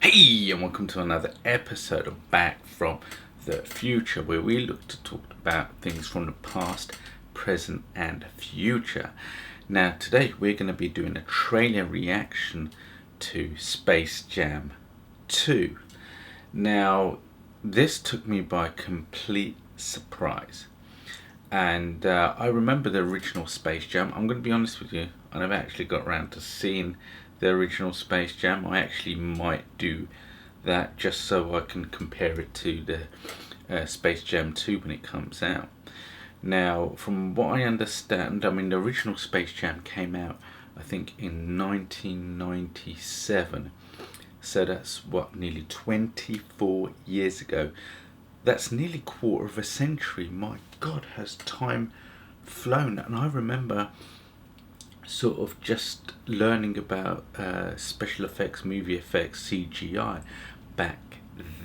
Hey, and welcome to another episode of Back from the Future, where we look to talk about things from the past, present, and future. Now, today we're going to be doing a trailer reaction to Space Jam 2. Now, this took me by complete surprise. And I remember the original Space Jam. I'm going to be honest with you, I never actually got around to seeing the original Space Jam. I actually might do that just so I can compare it to the Space Jam 2 when it comes out. Now, from what I understand, I mean, the original Space Jam came out, I think, in 1997. So that's, what, nearly 24 years ago. That's nearly a quarter of a century. My God, has time flown? And I remember sort of just learning about special effects, movie effects, CGI back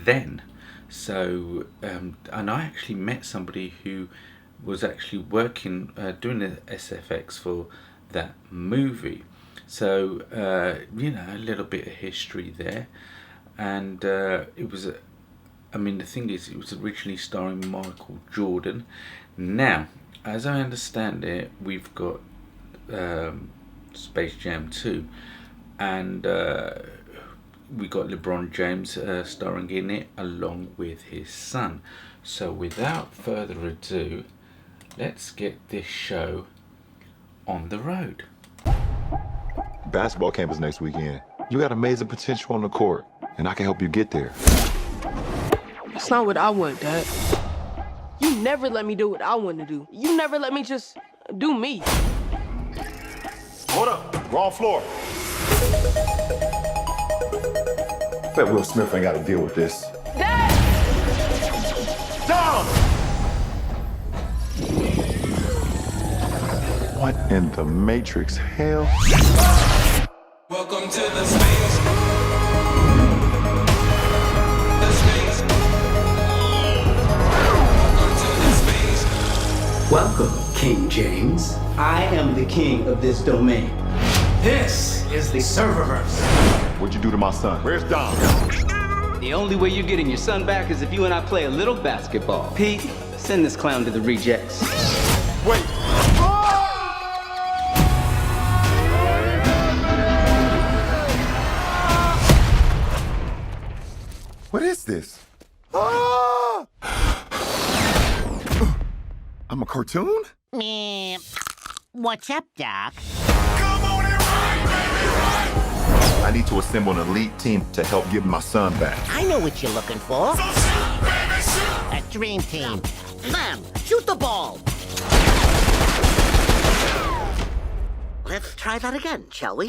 then. So, and I actually met somebody who was actually working, doing the SFX for that movie. So, a little bit of history there. And it was, I mean, the thing is, it was originally starring Michael Jordan. Now, as I understand it, we've got Space Jam 2, and we got LeBron James starring in it along with his son. So without further ado, let's get this show on the road. Basketball camp is next weekend. You got amazing potential on the court, and I can help you get there. That's not what I want, Dad. You never let me do what I want to do. You never let me just do me. Hold up, wrong floor. Bet Will Smith ain't got to deal with this. Dad! Down! What in the Matrix hell? Welcome to the space. Welcome, King James. I am the king of this domain. This is the serververse. What'd you do to my son? Where's Dom? The only way you're getting your son back is if you and I play a little basketball. Pete, send this clown to the rejects. Wait. What is this? Ah! I'm a cartoon? Meh. What's up, Doc? Come on and ride, baby, ride! I need to assemble an elite team to help get my son back. I know what you're looking for. So shoot, baby, shoot! A dream team. Lem, shoot the ball. Let's try that again, shall we?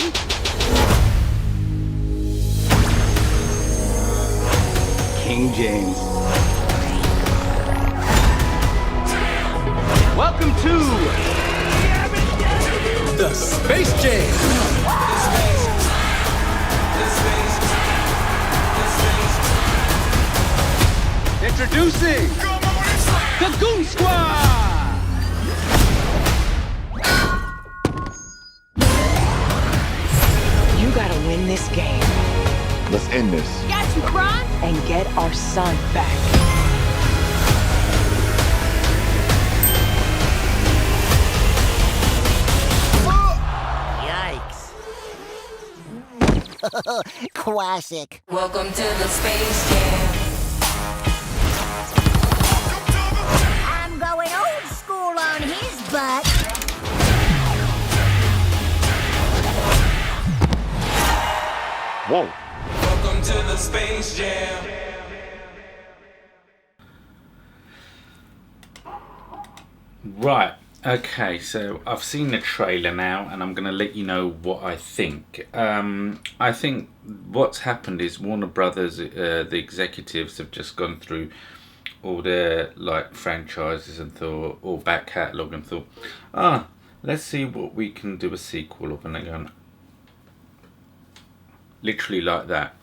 King James. Welcome to the Space Jam. Introducing the Goon Squad. You gotta win this game. Let's end this. Got you, Kron? And get our son back. Yikes. Classic. Welcome to the Space Jam. I'm going old school on his butt. Whoa. Welcome to the Space Jam. Right, okay, so I've seen the trailer now, and I'm going to let you know what I think. I think what's happened is Warner Brothers, the executives have just gone through all their franchises and thought, or back catalogue, and thought, let's see what we can do a sequel of, and they're going literally like that.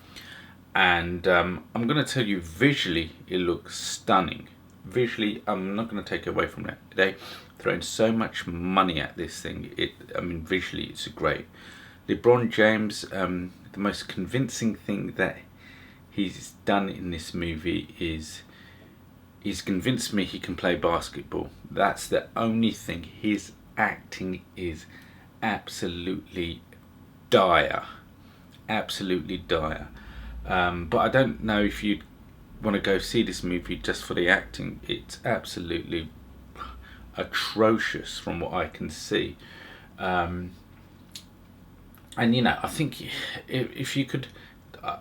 And I'm going to tell you, visually it looks stunning. Visually, I'm not going to take away from that. They throwing so much money at this thing. Visually it's great. LeBron James, the most convincing thing that he's done in this movie is he's convinced me he can play basketball. That's the only thing. His acting is absolutely dire. Absolutely dire. But I don't know if you'd want to go see this movie just for the acting. It's absolutely atrocious from what I can see. And I think if you could,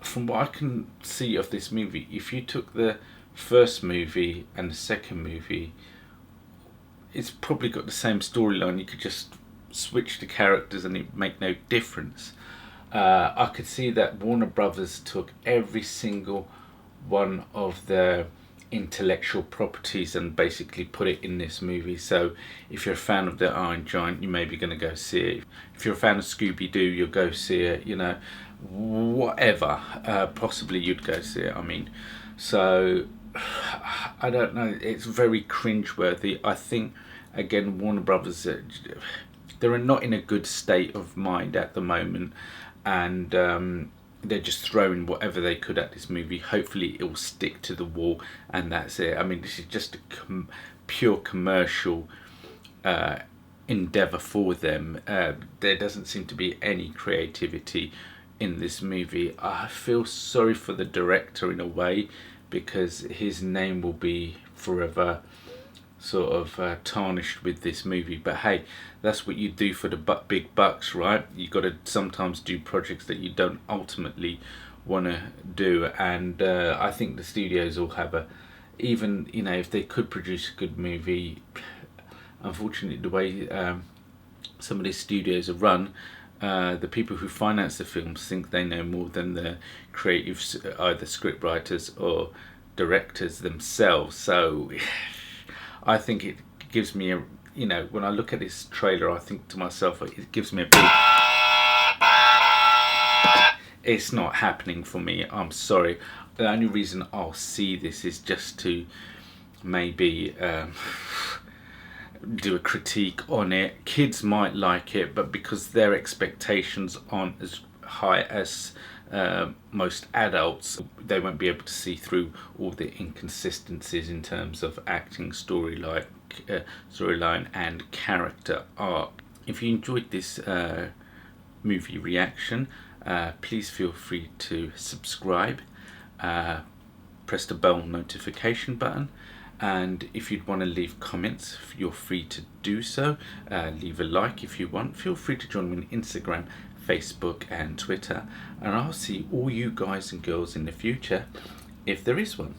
from what I can see of this movie, if you took the first movie and the second movie, it's probably got the same storyline. You could just switch the characters and it make no difference. I could see that Warner Brothers took every single one of their intellectual properties and basically put it in this movie. So if you're a fan of the Iron Giant, you may be going to go see it. If you're a fan of Scooby-Doo, you'll go see it. Whatever, possibly you'd go see it. I mean, so I don't know. It's very cringeworthy. I think again, Warner Brothers, they're not in a good state of mind at the moment, and they're just throwing whatever they could at this movie. Hopefully it will stick to the wall, and that's it. I mean, this is just a pure commercial endeavor for them. There doesn't seem to be any creativity in this movie. I feel sorry for the director in a way, because his name will be forever sort of tarnished with this movie. But hey, that's what you do for the big bucks, right? You got to sometimes do projects that you don't ultimately want to do, and I think the studios will have even if they could produce a good movie, unfortunately the way some of these studios are run, the people who finance the films think they know more than the creatives, either script writers or directors themselves. So I think it gives me when I look at this trailer, I think to myself, it gives me a big, it's not happening for me. I'm sorry. The only reason I'll see this is just to maybe do a critique on it. Kids might like it, but because their expectations aren't as high as most adults, they won't be able to see through all the inconsistencies in terms of acting, storyline and character arc. If you enjoyed this movie reaction, please feel free to subscribe, press the bell notification button, and if you'd want to leave comments, you're free to do so. Leave a like if you want. Feel free to join me on Instagram, Facebook and Twitter, and I'll see all you guys and girls in the future, if there is one.